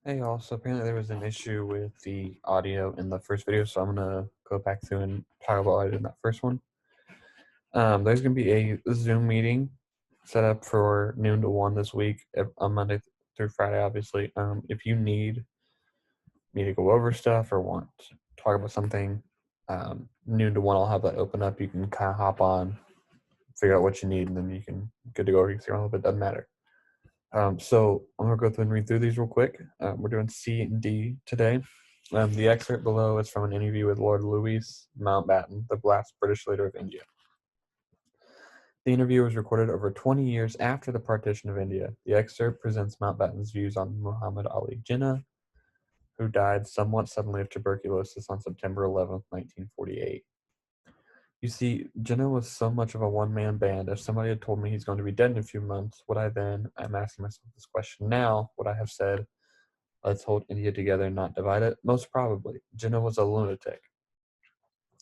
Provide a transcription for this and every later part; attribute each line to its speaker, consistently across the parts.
Speaker 1: Hey y'all, so apparently there was an issue with the audio in the first video, so I'm gonna go back through and talk about it in that first one. There's gonna be a Zoom meeting set up for noon to 1 this week on Monday through Friday, obviously. If you need me to go over stuff or want to talk about something, noon to 1, I'll have that open up. You can kind of hop on, figure out what you need, and then you can good to go. You can see all of it, doesn't matter. So I'm gonna go through and read through these real quick. We're doing C and D today. The excerpt below is from an interview with Lord Louis Mountbatten, the last British leader of India. The interview was recorded over 20 years after the partition of India. The excerpt presents Mountbatten's views on Muhammad Ali Jinnah, who died somewhat suddenly of tuberculosis on September 11th, 1948. You see, Jinnah was so much of a one-man band. If somebody had told me he's going to be dead in a few months, I'm asking myself this question now, would I have said, let's hold India together and not divide it? Most probably. Jinnah was a lunatic.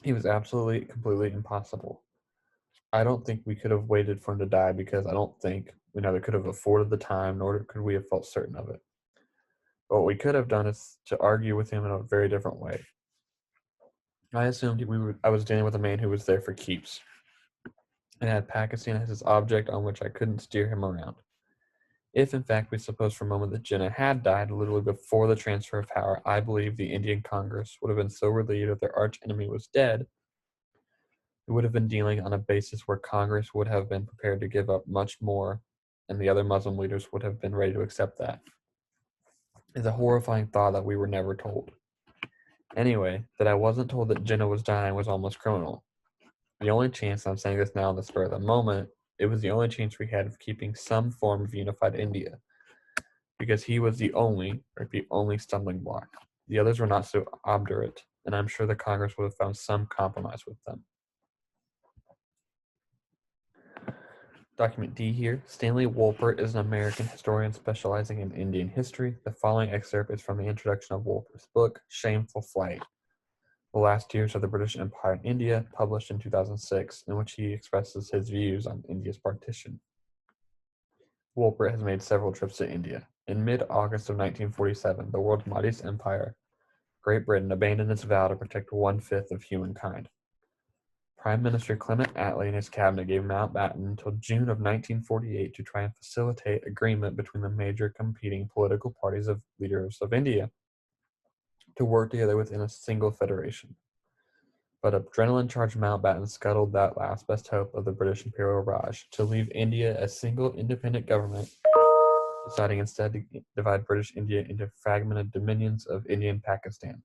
Speaker 1: He was absolutely, completely impossible. I don't think we could have waited for him to die because I don't think we neither could have afforded the time nor could we have felt certain of it. But what we could have done is to argue with him in a very different way. I assumed I was dealing with a man who was there for keeps and had Pakistan as his object on which I couldn't steer him around. If, in fact, we suppose for a moment that Jinnah had died literally before the transfer of power, I believe the Indian Congress would have been so relieved that their arch enemy was dead, it would have been dealing on a basis where Congress would have been prepared to give up much more, and the other Muslim leaders would have been ready to accept that. It's a horrifying thought that we were never told. Anyway, that I wasn't told that Jinnah was dying was almost criminal. The only chance, I'm saying this now on the spur of the moment, it was the only chance we had of keeping some form of unified India, because he was the only stumbling block. The others were not so obdurate, and I'm sure the Congress would have found some compromise with them. Document D here. Stanley Wolpert is an American historian specializing in Indian history. The following excerpt is from the introduction of Wolpert's book, Shameful Flight, The Last Years of the British Empire in India, published in 2006, in which he expresses his views on India's partition. Wolpert has made several trips to India. In mid-August of 1947, the world's mightiest empire, Great Britain, abandoned its vow to protect one-fifth of humankind. Prime Minister Clement Attlee and his cabinet gave Mountbatten until June of 1948 to try and facilitate agreement between the major competing political parties of leaders of India to work together within a single federation. But adrenaline-charged Mountbatten scuttled that last best hope of the British Imperial Raj to leave India a single independent government, deciding instead to divide British India into fragmented dominions of India and Pakistan.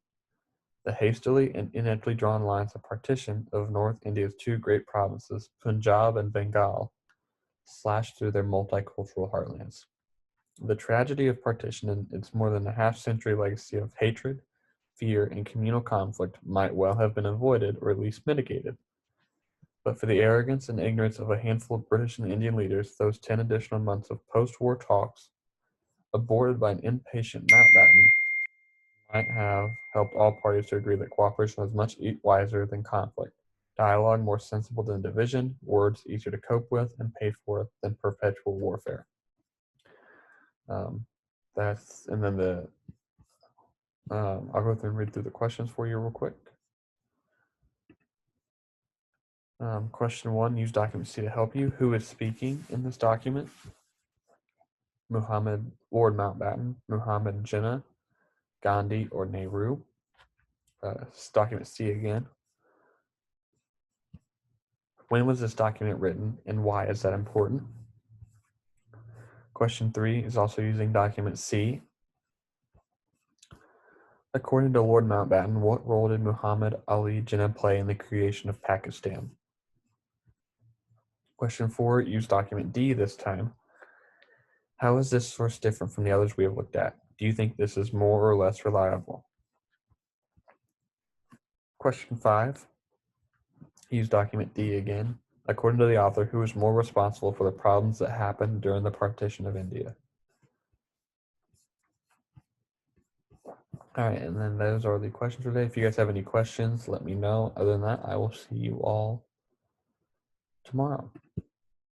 Speaker 1: The hastily and ineptly drawn lines of partition of North India's two great provinces, Punjab and Bengal, slashed through their multicultural heartlands. The tragedy of partition and its more than a half-century legacy of hatred, fear, and communal conflict might well have been avoided or at least mitigated. But for the arrogance and ignorance of a handful of British and Indian leaders, those 10 additional months of post-war talks, aborted by an impatient Mountbatten, might have helped all parties to agree that cooperation was much wiser than conflict, dialogue more sensible than division, words easier to cope with and pay for than perpetual warfare. And then I'll go through and read through the questions for you real quick. Question 1, use document C to help you. Who is speaking in this document? Lord Mountbatten, Muhammad Jinnah, Gandhi, or Nehru. Document C again. When was this document written and why is that important? Question 3 is also using document C. According to Lord Mountbatten, what role did Muhammad Ali Jinnah play in the creation of Pakistan? Question 4, use document D this time. How is this source different from the others we have looked at? Do you think this is more or less reliable? Question 5, use document D again. According to the author, who is more responsible for the problems that happened during the partition of India? All right, and then those are the questions for today. If you guys have any questions, let me know. Other than that, I will see you all tomorrow.